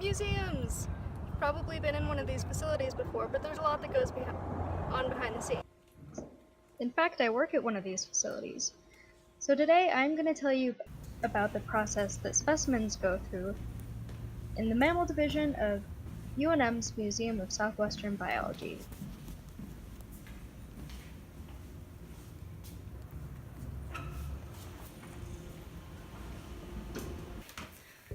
Museums! You've probably been in one of these facilities before, but there's a lot that goes on behind the scenes. In fact, I work at one of these facilities. So today I'm going to tell you about the process that specimens go through in the mammal division of UNM's Museum of Southwestern Biology.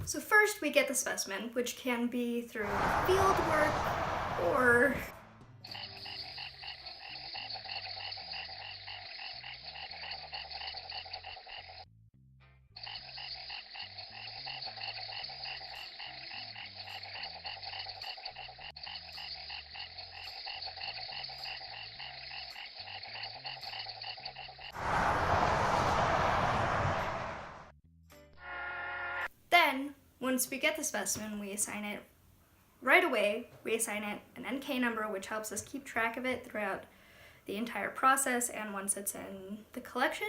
So first we get the specimen, which can be through field work or then, once we get the specimen, we assign it right away. We assign it an NK number, which helps us keep track of it throughout the entire process, and once it's in the collection,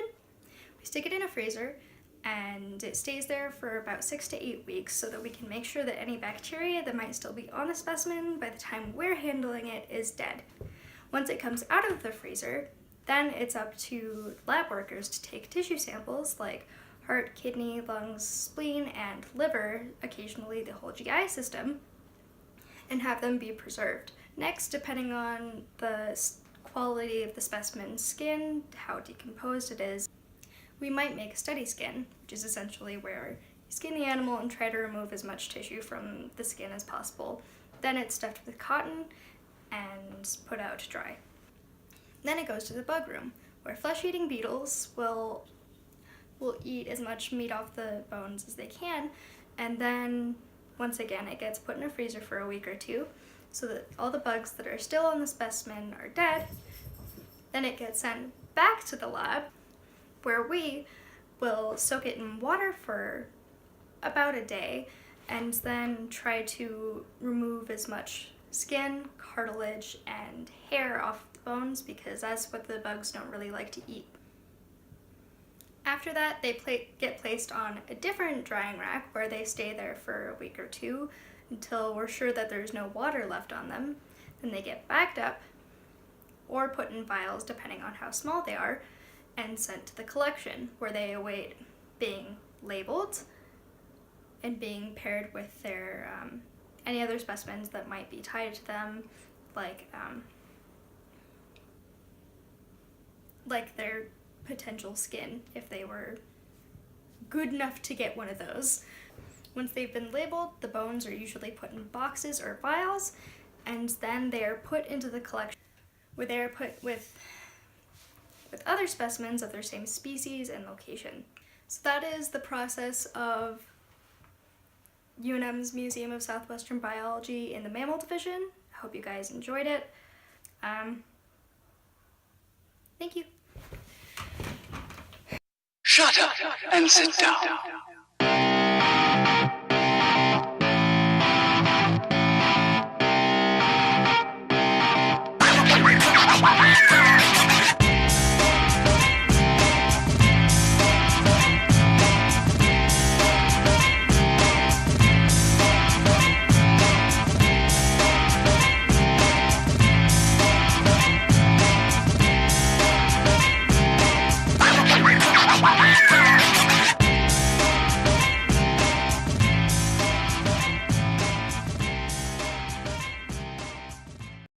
we stick it in a freezer and it stays there for about 6 to 8 weeks so that we can make sure that any bacteria that might still be on the specimen by the time we're handling it is dead. Once it comes out of the freezer, then it's up to lab workers to take tissue samples like heart, kidney, lungs, spleen, and liver, occasionally the whole GI system, and have them be preserved. Next, depending on the quality of the specimen's skin, how decomposed it is, we might make a study skin, which is essentially where you skin the animal and try to remove as much tissue from the skin as possible. Then it's stuffed with cotton and put out to dry. Then it goes to the bug room, where flesh-eating beetles will eat as much meat off the bones as they can, and then once again it gets put in a freezer for a week or two so that all the bugs that are still on the specimen are dead. Then it gets sent back to the lab, where we will soak it in water for about a day and then try to remove as much skin, cartilage, and hair off the bones, because that's what the bugs don't really like to eat. After that, they get placed on a different drying rack where they stay there for a week or two until we're sure that there's no water left on them. Then they get bagged up or put in vials, depending on how small they are, and sent to the collection, where they await being labeled and being paired with their any other specimens that might be tied to them, like their potential skin, if they were good enough to get one of those. Once they've been labeled, the bones are usually put in boxes or vials, and then they are put into the collection, where they are put with other specimens of their same species and location. So that is the process of UNM's Museum of Southwestern Biology in the mammal division. I hope you guys enjoyed it. Thank you. Shut up and sit down.